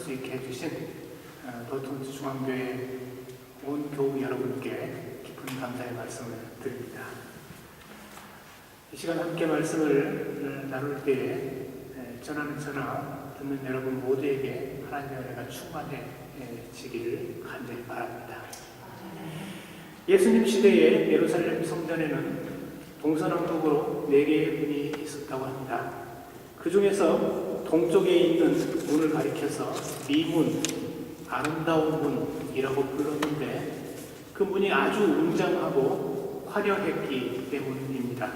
수 있게 해주신 도톤스 중앙교회 온 교우 여러분께 깊은 감사의 말씀을 드립니다. 이 시간 함께 말씀을 나눌 때에 전하는 전하 듣는 여러분 모두에게 하나님의 은혜가 충만해지기를 간절히 바랍니다. 예수님 시대에 예루살렘 성전에는 동서남북으로 4개의 문이 있었다고 합니다. 그 중에서 동쪽에 있는 문을 가리켜서 미문, 아름다운 문이라고 불렀는데 그 문이 아주 웅장하고 화려했기 때문입니다.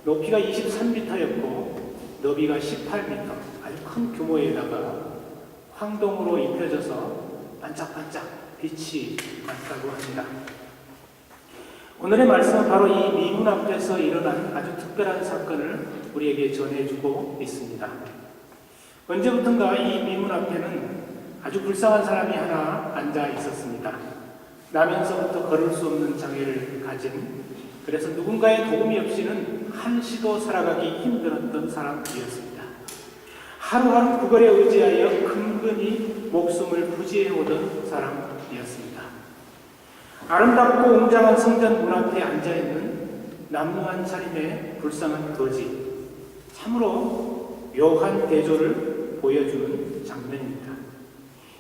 높이가 23m였고 너비가 18m, 아주 큰 규모에다가 황동으로 입혀져서 반짝반짝 빛이 났다고 합니다. 오늘의 말씀은 바로 이 미문 앞에서 일어난 아주 특별한 사건을 우리에게 전해주고 있습니다. 언제부턴가 이 미문 앞에는 아주 불쌍한 사람이 하나 앉아 있었습니다. 나면서부터 걸을 수 없는 장애를 가진, 그래서 누군가의 도움이 없이는 한시도 살아가기 힘들었던 사람이었습니다. 하루하루 그걸에 의지하여 근근히 목숨을 부지해오던 사람이었습니다. 아름답고 웅장한 성전 문 앞에 앉아있는 남루한 차림의 불쌍한 거지, 참으로 묘한 대조를 보여주는 장면입니다.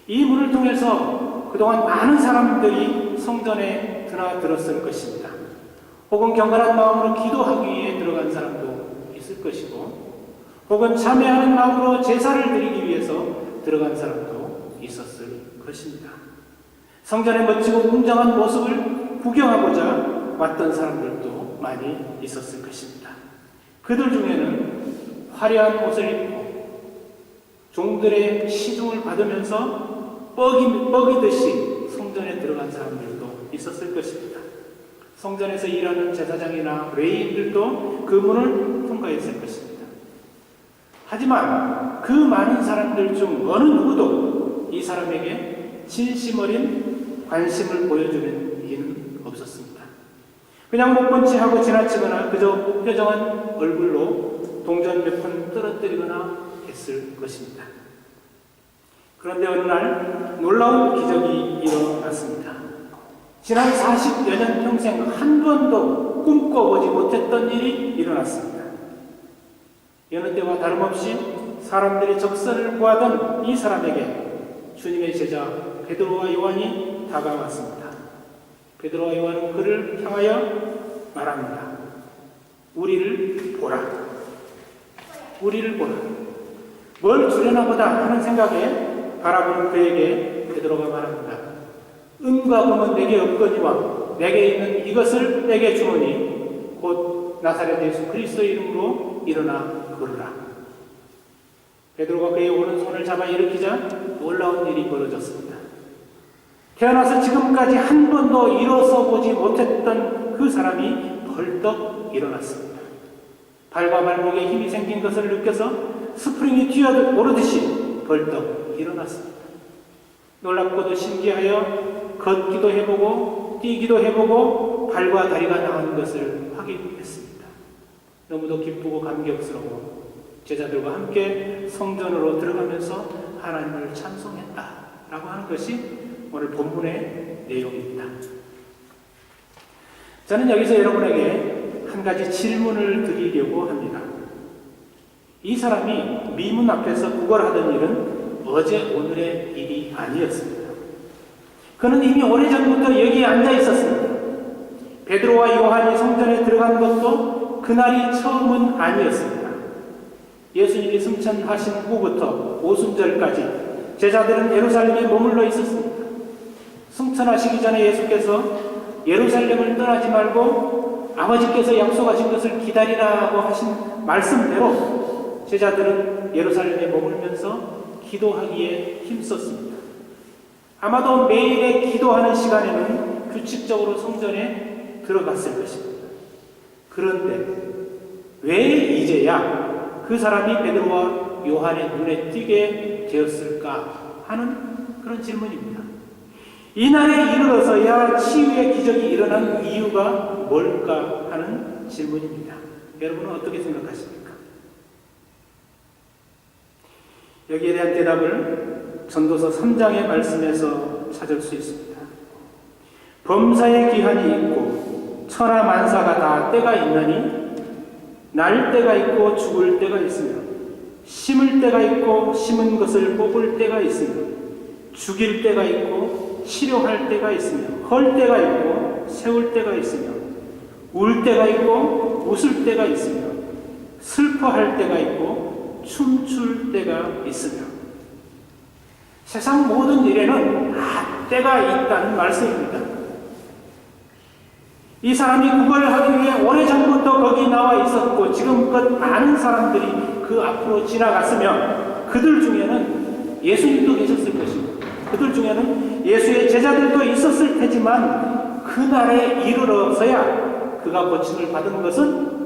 이 문을 통해서 그동안 많은 사람들이 성전에 드나들었을 것입니다. 혹은 경건한 마음으로 기도하기 위해 들어간 사람도 있을 것이고, 혹은 참회하는 마음으로 제사를 드리기 위해서 들어간 사람도 있었을 것입니다. 성전의 멋지고 웅장한 모습을 구경하고자 왔던 사람들도 많이 있었을 것입니다. 그들 중에는 화려한 옷을 입고 종들의 시중을 받으면서 뻐기듯이 성전에 들어간 사람들도 있었을 것입니다. 성전에서 일하는 제사장이나 레위인들도 그 문을 통과했을 것입니다. 하지만 그 많은 사람들 중 어느 누구도 이 사람에게 진심 어린 관심을 보여주는 이는 없었습니다. 그냥 못 본 채 하고 지나치거나 그저 표정한 얼굴로 동전 몇 푼 떨어뜨리거나 했을 것입니다. 그런데 어느 날 놀라운 기적이 일어났습니다. 지난 40여 년 평생 한 번도 꿈꿔보지 못했던 일이 일어났습니다. 여느 때와 다름없이 사람들이 적선을 구하던 이 사람에게 주님의 제자 베드로와 요한이 다가왔습니다. 베드로와 요한은 그를 향하여 말합니다. 우리를 보라. 우리를 보라. 뭘 주려나 보다 하는 생각에 바라보는 그에게 베드로가 말합니다. 은과 금은 내게 없거니와 내게 있는 이것을 내게 주오니 곧 나사렛 예수 그리스도의 이름으로 일어나 걸으라. 베드로가 그의 오른손을 잡아 일으키자 놀라운 일이 벌어졌습니다. 태어나서 지금까지 한 번도 일어서 보지 못했던 그 사람이 벌떡 일어났습니다. 발과 발목에 힘이 생긴 것을 느껴서 스프링이 튀어오르듯이 벌떡 일어났습니다. 놀랍고도 신기하여 걷기도 해보고 뛰기도 해보고 발과 다리가 나은 것을 확인했습니다. 너무도 기쁘고 감격스러워 제자들과 함께 성전으로 들어가면서 하나님을 찬송했다라고 하는 것이 오늘 본문의 내용입니다. 저는 여기서 여러분에게 한 가지 질문을 드리려고 합니다. 이 사람이 미문 앞에서 구걸하던 일은 어제 오늘의 일이 아니었습니다. 그는 이미 오래전부터 여기에 앉아 있었습니다. 베드로와 요한이 성전에 들어간 것도 그날이 처음은 아니었습니다. 예수님이 승천하신 후부터 오순절까지 제자들은 예루살렘에 머물러 있었습니다. 승천하시기 전에 예수께서 예루살렘을 떠나지 말고 아버지께서 약속하신 것을 기다리라고 하신 말씀대로 제자들은 예루살렘에 머물면서 기도하기에 힘썼습니다. 아마도 매일의 기도하는 시간에는 규칙적으로 성전에 들어갔을 것입니다. 그런데 왜 이제야 그 사람이 베드로와 요한의 눈에 띄게 되었을까 하는 그런 질문입니다. 이날에 이르러서야 치유의 기적이 일어난 이유가 뭘까 하는 질문입니다. 여러분은 어떻게 생각하십니까? 여기에 대한 대답을 전도서 3장의 말씀에서 찾을 수 있습니다. 범사의 기한이 있고 천하 만사가 다 때가 있나니 날 때가 있고 죽을 때가 있으며 심을 때가 있고 심은 것을 뽑을 때가 있으며 죽일 때가 있고 치료할 때가 있으며 헐 때가 있고 세울 때가 있으며 울 때가 있고 웃을 때가 있으며 슬퍼할 때가 있고 춤출 때가 있으며 세상 모든 일에는 다 때가 있다는 말씀입니다. 이 사람이 그걸 하기 위해 오래전부터 거기 나와 있었고 지금껏 많은 사람들이 그 앞으로 지나갔으면 그들 중에는 예수님도 계셨을 것이고 그들 중에는 예수의 제자들도 있었을 테지만 그날에 이르러서야 그가 고침을 받은 것은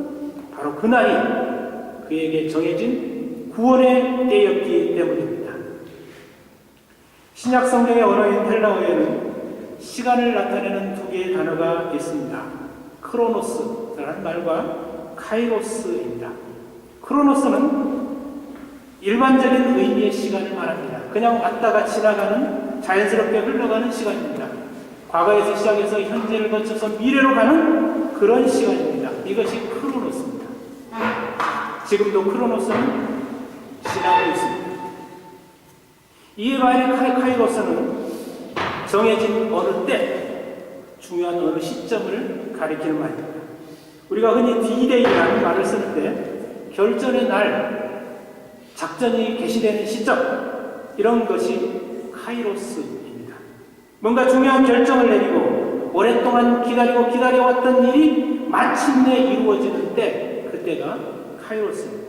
바로 그날이 그에게 정해진 구원의 때였기 때문입니다. 신약 성경의 언어인 헬라어에는 시간을 나타내는 두 개의 단어가 있습니다. 크로노스라는 말과 카이로스입니다. 크로노스는 일반적인 의미의 시간을 말합니다. 그냥 왔다가 지나가는 자연스럽게 흘러가는 시간입니다. 과거에서 시작해서 현재를 거쳐서 미래로 가는 그런 시간입니다. 이것이 크로노스입니다. 지금도 크로노스는 지나고 있습니다. 이 말의 카이로스는 정해진 어느 때, 중요한 어느 시점을 가리키는 말입니다. 우리가 흔히 D-Day라는 말을 쓸 때 결전의 날, 작전이 개시되는 시점, 이런 것이 카이로스입니다. 뭔가 중요한 결정을 내리고 오랫동안 기다려왔던 일이 마침내 이루어지는 때, 그때가 카이로스입니다.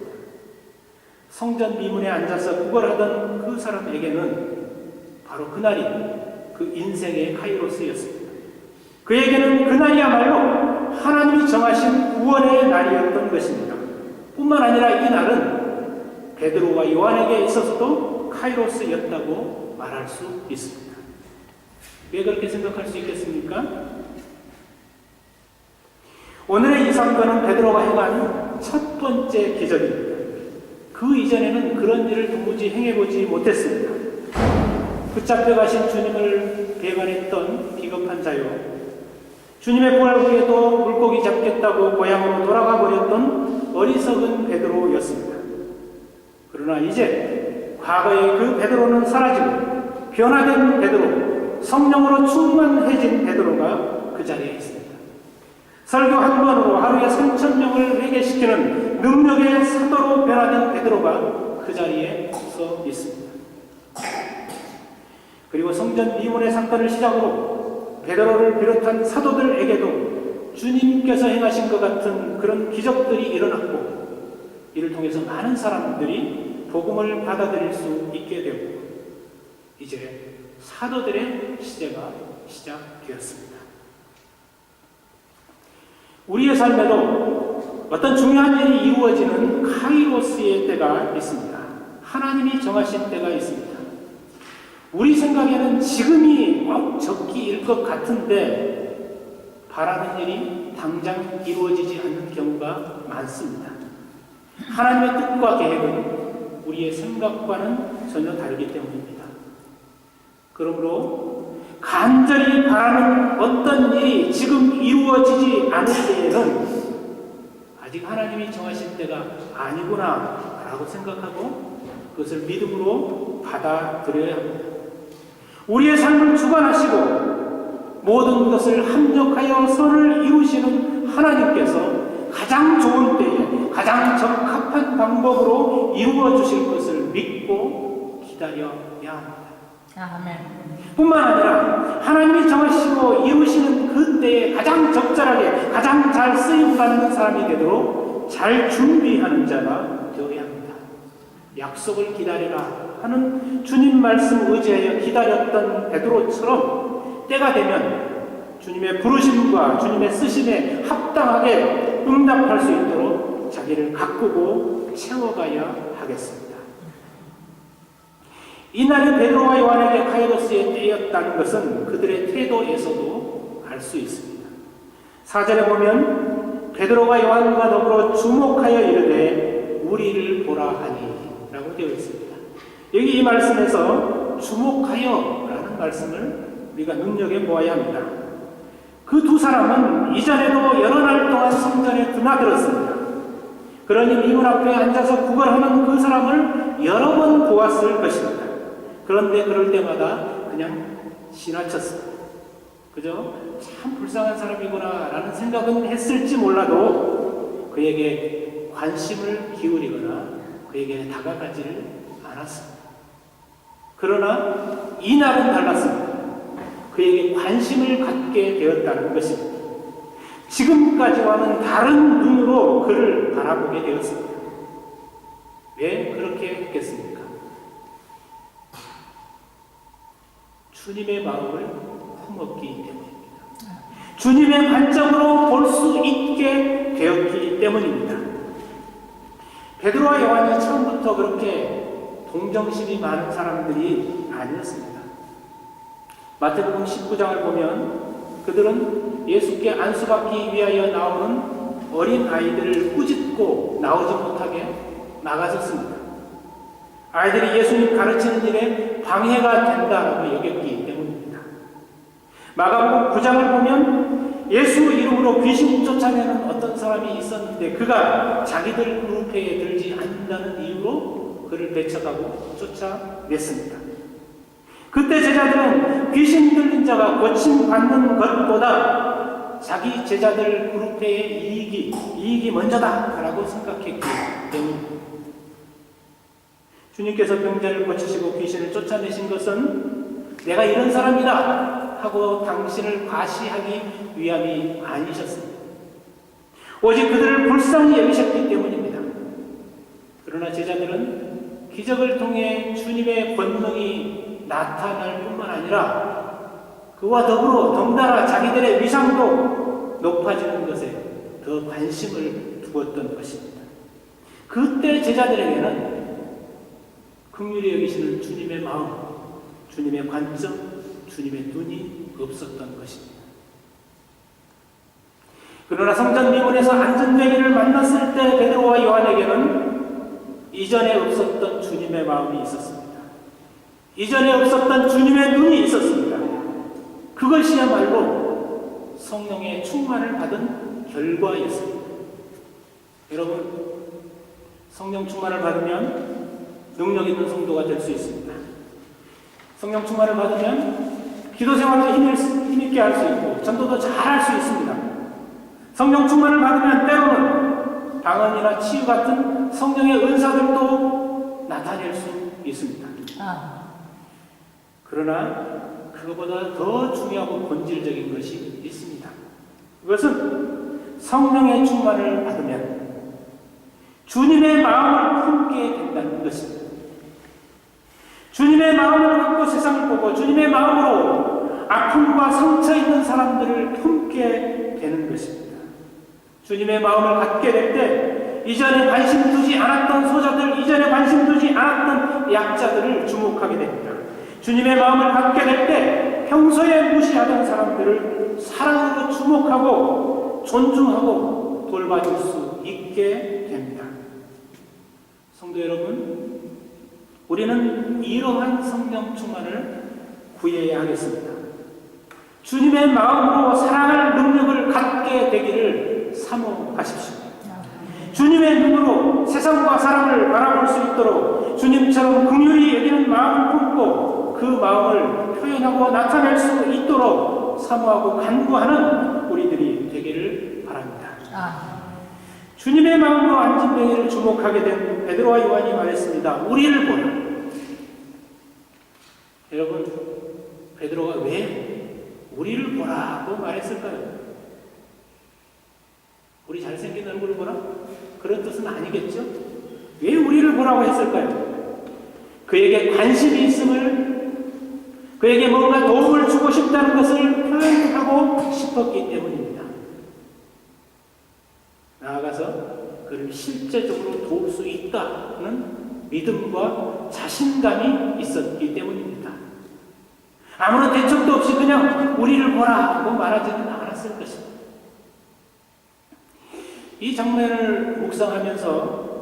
성전 미문에 앉아서 구걸하던 그 사람에게는 바로 그날이 그 인생의 카이로스였습니다. 그에게는 그날이야말로 하나님이 정하신 구원의 날이었던 것입니다. 뿐만 아니라 이 날은 베드로와 요한에게 있어서도 카이로스였다고 말할 수 있습니다. 왜 그렇게 생각할 수 있겠습니까? 오늘의 이 사건은 베드로가 행한 첫 번째 기적입니다. 그 이전에는 그런 일을 도무지 행해보지 못했습니다. 붙잡혀 가신 주님을 배반했던 비겁한 자요, 주님의 부활 후에도 물고기 잡겠다고 고향으로 돌아가 버렸던 어리석은 베드로였습니다. 그러나 이제 과거의 그 베드로는 사라지고 변화된 베드로, 성령으로 충만해진 베드로가 그 자리에 있습니다. 설교 한 번으로 하루에 3,000명을 회개시키는 능력의 사도로 변화된 베드로가 그 자리에 서 있습니다. 그리고 성전 미문의 사건을 시작으로 베드로를 비롯한 사도들에게도 주님께서 행하신 것 같은 그런 기적들이 일어났고 이를 통해서 많은 사람들이 복음을 받아들일 수 있게 되고 이제 사도들의 시대가 시작되었습니다. 우리의 삶에도 어떤 중요한 일이 이루어지는 카이로스의 때가 있습니다. 하나님이 정하신 때가 있습니다. 우리 생각에는 지금이 꼭 적기일 것 같은데 바라는 일이 당장 이루어지지 않는 경우가 많습니다. 하나님의 뜻과 계획은 우리의 생각과는 전혀 다르기 때문입니다. 그러므로 간절히 바라는 어떤 일이 지금 이루어지지 않을 때에는 아직 하나님이 정하신 때가 아니구나 라고 생각하고 그것을 믿음으로 받아들여야 합니다. 우리의 삶을 주관하시고 모든 것을 합력하여 선을 이루시는 하나님께서 가장 좋은 때에 가장 적합한 방법으로 이루어 주실 것을 믿고 기다려야 합니다. 아멘. 뿐만 아니라 하나님이 정하시고 이루시는 그 때에 가장 적절하게 가장 잘 쓰임받는 사람이 되도록 잘 준비하는 자가 되어야 합니다. 약속을 기다리라 하는 주님 말씀 의지하여 기다렸던 베드로처럼 때가 되면 주님의 부르심과 주님의 쓰심에 합당하게 응답할 수 있도록 자기를 가꾸고 채워가야 하겠습니다. 이날이 베드로와 요한에게 카이로스의 때였다는 것은 그들의 태도에서도 알 수 있습니다. 4절에 보면 베드로가 요한과 더불어 주목하여 이르되 우리를 보라 하니 라고 되어 있습니다. 여기 이 말씀에서 주목하여 라는 말씀을 우리가 눈여겨보아야 합니다. 그 두 사람은 이전에도 여러 날 동안 성전에 드나들었습니다. 그러니 미문 앞에 앉아서 구걸하는 그 사람을 여러 번 보았을 것입니다. 그런데 그럴 때마다 그냥 지나쳤습니다. 그저 참 불쌍한 사람이구나 라는 생각은 했을지 몰라도 그에게 관심을 기울이거나 그에게 다가가지를 않았습니다. 그러나 이날은 달랐습니다. 그에게 관심을 갖게 되었다는 것입니다. 지금까지와는 다른 눈으로 그를 바라보게 되었습니다. 왜 그렇게 했겠습니까? 주님의 마음을 품었기 때문입니다. 주님의 관점으로 볼 수 있게 되었기 때문입니다. 베드로와 요한이 처음부터 그렇게 동정심이 많은 사람들이 아니었습니다. 마태복음 19장을 보면 그들은 예수께 안수받기 위하여 나오는 어린 아이들을 꾸짖고 나오지 못하게 막아섰습니다. 아이들이 예수님 가르치는 일에 방해가 된다라고 여겼기 때문입니다. 마가복음 9장을 보면 예수 이름으로 귀신 쫓아내는 어떤 사람이 있었는데 그가 자기들 그룹회에 들지 않는다는 이유로 그를 배척하고 쫓아냈습니다. 그때 제자들은 귀신 들린 자가 고침받는 것보다 자기 제자들 그룹회의 이익이 먼저다라고 생각했기 때문입니다. 주님께서 병자를 고치시고 귀신을 쫓아내신 것은 내가 이런 사람이다 하고 당신을 과시하기 위함이 아니셨습니다. 오직 그들을 불쌍히 여기셨기 때문입니다. 그러나 제자들은 기적을 통해 주님의 권능이 나타날 뿐만 아니라 그와 더불어 덩달아 자기들의 위상도 높아지는 것에 더 관심을 두었던 것입니다. 그때 제자들에게는 긍휼히 여기시는 주님의 마음, 주님의 관점, 주님의 눈이 없었던 것입니다. 그러나 성전 미문에서 안전뱅이를 만났을 때 베드로와 요한에게는 이전에 없었던 주님의 마음이 있었습니다. 이전에 없었던 주님의 눈이 있었습니다. 그것이야말로 성령의 충만을 받은 결과였습니다. 여러분, 성령 충만을 받으면 능력 있는 성도가 될 수 있습니다. 성령 충만을 받으면 기도 생활도 힘있게 할 수 있고 전도도 잘 할 수 있습니다. 성령 충만을 받으면 때로는 방언이나 치유 같은 성령의 은사들도 나타낼 수 있습니다. 그러나 그것보다 더 중요하고 본질적인 것이 있습니다. 그것은 성령의 충만을 받으면 주님의 마음을 품게 된다는 것입니다. 주님의 마음을 갖고 세상을 보고 주님의 마음으로 아픔과 상처 있는 사람들을 품게 되는 것입니다. 주님의 마음을 갖게 될 때 이전에 관심 두지 않았던 소자들, 이전에 관심 두지 않았던 약자들을 주목하게 됩니다. 주님의 마음을 갖게 될 때 평소에 무시하던 사람들을 사랑으로 주목하고 존중하고 돌봐줄 수 있게 됩니다. 성도 여러분, 우리는 이러한 성령 충만을 구해야 하겠습니다. 주님의 마음으로 사랑할 능력을 갖게 되기를 사모하십시오. 주님의 눈으로 세상과 사람을 바라볼 수 있도록 주님처럼 긍휼히 여기는 마음을 품고 그 마음을 표현하고 나타낼 수 있도록 사모하고 간구하는 우리들이 되기를 바랍니다. 주님의 마음으로 안진뱅이를 주목하게 된 베드로와 요한이 말했습니다. 우리를 보라. 여러분, 베드로가 왜 우리를 보라고 말했을까요? 우리 잘생긴 얼굴을 보라? 그런 뜻은 아니겠죠? 왜 우리를 보라고 했을까요? 그에게 관심이 있음을, 그에게 뭔가 도움을 주고 싶다는 것을 표현하고 싶었기 때문입니다. 나아가서 그를 실제적으로 도울 수 있다는 믿음과 자신감이 있었기 때문입니다. 아무런 대책도 없이 그냥 우리를 보라고 말하지는 않았을 것입니다. 이 장면을 묵상하면서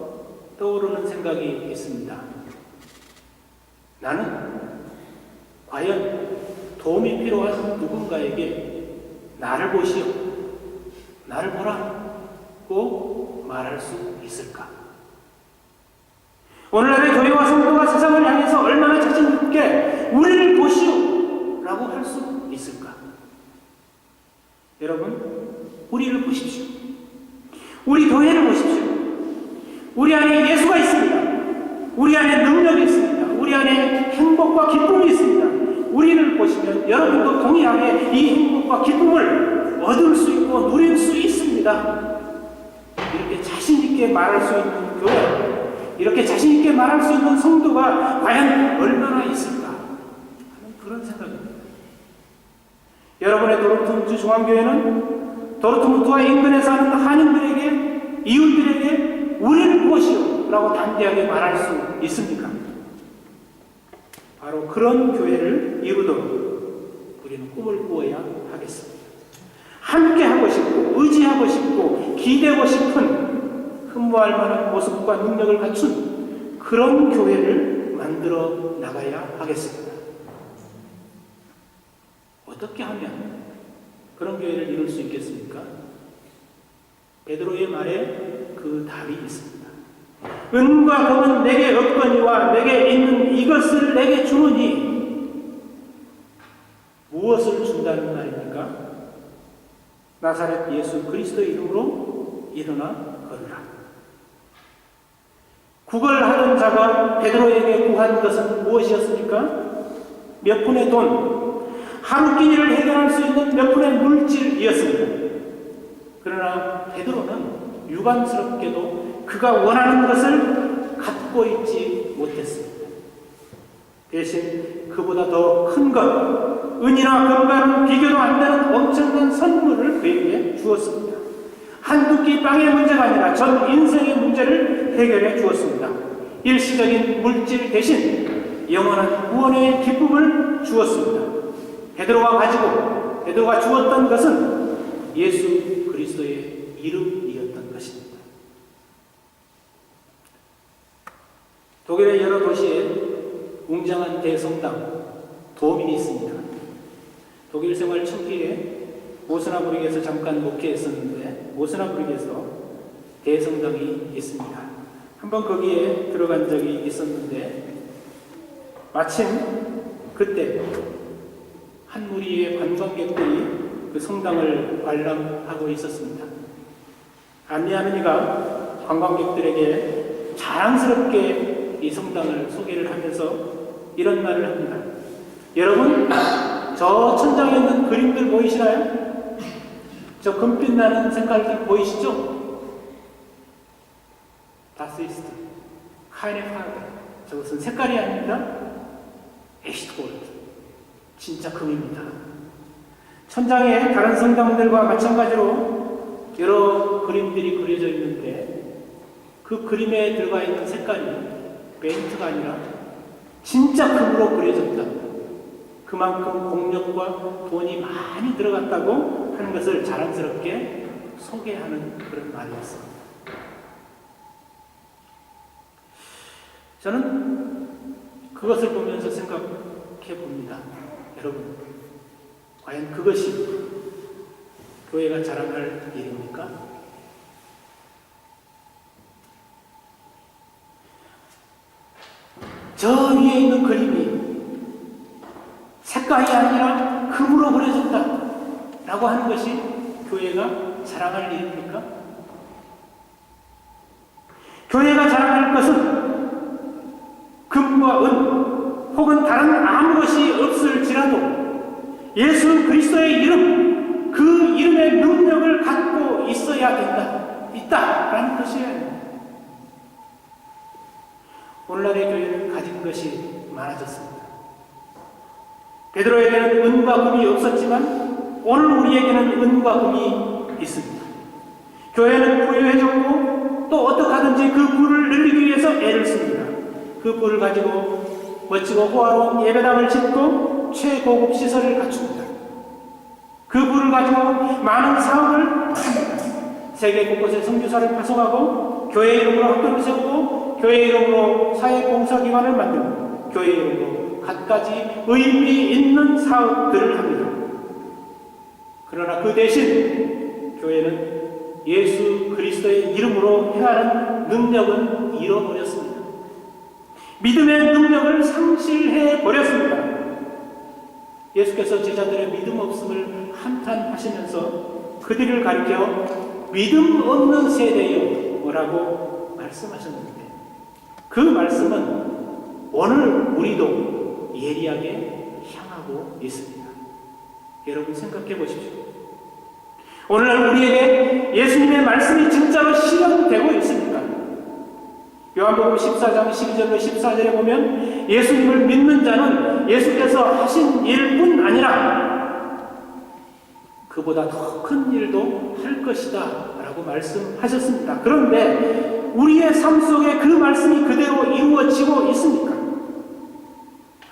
떠오르는 생각이 있습니다. 나는 과연 도움이 필요한 누군가에게 나를 보시오, 나를 보라고 말할 수 있을까? 오늘날의 교회와 성도가 세상을 향해서 얼마나 자신 있게 우리를 보시오 라고 할 수 있을까? 여러분, 우리를 보십시오. 우리 교회를 보십시오. 우리 안에 예수가 있습니다. 우리 안에 능력이 있습니다. 우리 안에 행복과 기쁨이 있습니다. 우리를 보시면 여러분도 동일하게 이 행복과 기쁨을 얻을 수 있고 누릴 수 있습니다. 이렇게 자신 있게 말할 수 있는 교회, 이렇게 자신 있게 말할 수 있는 성도가 과연 얼마나 있을까 하는 그런 생각입니다. 여러분의 도르트문트 중앙교회는 도르트문트와 인근에 사는 한인들에게, 이웃들에게 우리를 보시오 라고 담대하게 말할 수 있습니까? 바로 그런 교회를 이루도록 우리는 꿈을 꾸어야 하겠습니다. 함께 하고 싶고 의지하고 싶고 기대고 싶은 흠모할 만한 모습과 능력을 갖춘 그런 교회를 만들어 나가야 하겠습니다. 어떻게 하면 그런 교회를 이룰 수 있겠습니까? 베드로의 말에 그 답이 있습니다. 은과 금은 내게 없거니와 내게 있는 이것을 내게 주노니. 무엇을 준다는 말입니까? 나사렛 예수 그리스도의 이름으로 일어나 걸으라. 구걸하던 자가 베드로에게 구한 것은 무엇이었습니까? 몇 푼의 돈, 하루 끼니를 해결할 수 있는 몇 푼의 물질이었습니다. 그러나 베드로는 유감스럽게도 그가 원하는 것을 갖고 있지 못했습니다. 대신 그보다 더 큰 것, 은이나 금과는 비교도 안 되는 엄청난 선물을 그에게 주었습니다. 한두 끼 빵의 문제가 아니라 전 인생의 문제를 해결해 주었습니다. 일시적인 물질 대신 영원한 구원의 기쁨을 주었습니다. 베드로가 주었던 것은 예수 그리스도의 이름이었던 것입니다. 독일의 여러 도시에 웅장한 대성당, 도움이 있습니다. 독일 생활 초기에 오스나브르크에서 잠깐 목회했었는데 오스나브르크에서 대성당이 있습니다. 한번 거기에 들어간 적이 있었는데 마침 그때 한 무리의 관광객들이 그 성당을 관람하고 있었습니다. 안내하는 이가 관광객들에게 자랑스럽게 이 성당을 소개를 하면서 이런 말을 합니다. 여러분, 저 천장에 있는 그림들 보이시나요? 저 금빛 나는 색깔들 보이시죠? Das ist keine Farbe. 저것은 색깔이 아닙니다. Echt Gold. 진짜 금입니다. 천장에 다른 성당들과 마찬가지로 여러 그림들이 그려져 있는데 그 그림에 들어가 있는 색깔이 페인트가 아니라 진짜 금으로 그려졌다. 그만큼 공력과 돈이 많이 들어갔다고 하는 것을 자랑스럽게 소개하는 그런 말이었습니다. 저는 그것을 보면서 생각해 봅니다. 여러분, 과연 그것이 교회가 자랑할 일입니까? 저 위에 있는 그림이 색깔이 아니라 금으로 그려졌다 라고 하는 것이 교회가 자랑할 일입니까? 교회가 자랑할 것은 금과 은 혹은 다른 아무 것이 없을지라도 예수 그리스도의 이름, 그 이름의 능력을 갖고 있어야 있다라는 것이어야 합니다. 오늘날의 교회는 가진 것이 많아졌습니다. 베드로에게는 은과 금이 없었지만 오늘 우리에게는 은과 금이 있습니다. 교회는 부유해졌고 또 어떻게 하든지 그 부를 늘리기 위해서 애를 씁니다. 그 부를 가지고 멋지고 호화로운 예배당을 짓고 최고급 시설을 갖춥니다. 그 부를 가지고 많은 사업을 합니다. 세계 곳곳에 선교사를 파송하고 교회 이름으로 학교를 세우고 교회 이름으로 사회봉사기관을 만들고 교회 이름으로 갖가지 의미 있는 사업들을 합니다. 그러나 그 대신 교회는 예수 그리스도의 이름으로 행하는 능력은 잃어버렸습니다. 믿음의 능력을 상실해 버렸습니다. 예수께서 제자들의 믿음 없음을 한탄하시면서 그들을 가리켜 믿음 없는 세대요 라고 말씀하셨는데, 그 말씀은 오늘 우리도 예리하게 향하고 있습니다. 여러분 생각해 보십시오. 오늘날 우리에게 예수님의 말씀이 진짜로 실현되고 있습니까? 요한복음 14장 12절로 14절에 보면 예수님을 믿는 자는 예수께서 하신 일뿐 아니라 그보다 더 큰 일도 할 것이다 라고 말씀하셨습니다. 그런데 우리의 삶 속에 그 말씀이 그대로 이루어지고 있습니까?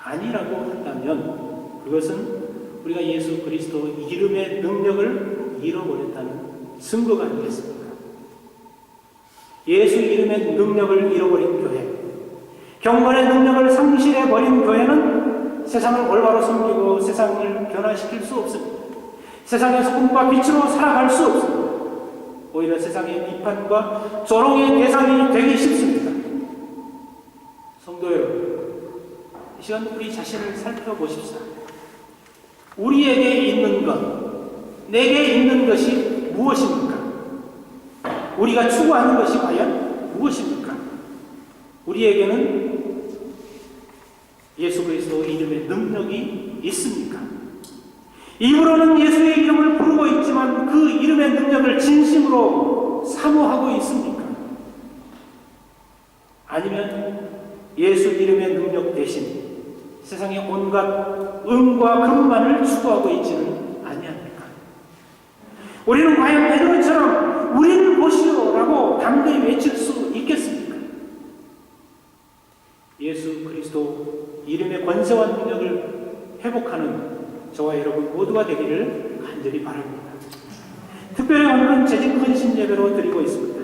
아니라고 한다면 그것은 우리가 예수 그리스도 이름의 능력을 잃어버렸다는 증거가 아니겠습니까? 예수 이름의 능력을 잃어버린 교회, 경건의 능력을 상실해버린 교회는 세상을 올바로 섬기고 세상을 변화시킬 수 없습니다. 세상에서 꿈과 빛으로 살아갈 수 없습니다. 오히려 세상의 비판과 조롱의 대상이 되기 쉽습니다. 성도 여러분, 이 시간 우리 자신을 살펴보십시오. 우리에게 있는 것, 내게 있는 것이 무엇입니까? 우리가 추구하는 것이 과연 무엇입니까? 우리에게는 예수 그리스도 이름의 능력이 있습니까? 입으로는 예수의 이름을 부르고 있지만 그 이름의 능력을 진심으로 사모하고 있습니까? 아니면 예수 이름의 능력 대신 세상의 온갖 은과 금만을 추구하고 있지는 아니합니까? 우리는 과연 베드로처럼 우리를 보시오라고 담대히 외칠 수 있겠습니까? 예수 그리스도 이름의 권세와 능력을 회복하는 저와 여러분 모두가 되기를 간절히 바랍니다. 특별히 오늘은 재직 헌신 예배로 드리고 있습니다.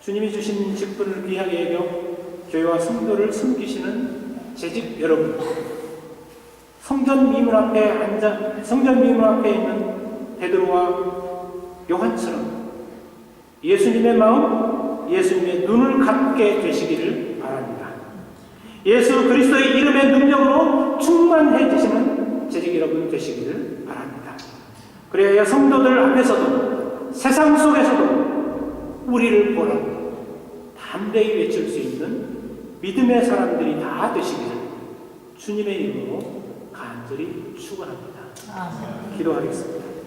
주님이 주신 직분을 귀하게 여겨 교회와 성도를 섬기시는 재직 여러분, 성전 미문 앞에 있는 베드로와 요한처럼 예수님의 마음, 예수님의 눈을 갖게 되시기를 바랍니다. 예수 그리스도의 이름의 능력으로 충만해지시는 재직 여러분 되시기를 바랍니다. 그래야 성도들 앞에서도 세상 속에서도 우리를 보라고 담대히 외칠 수 있는 믿음의 사람들이 다 되시기를 주님의 이름으로 간절히 축원합니다. 기도하겠습니다.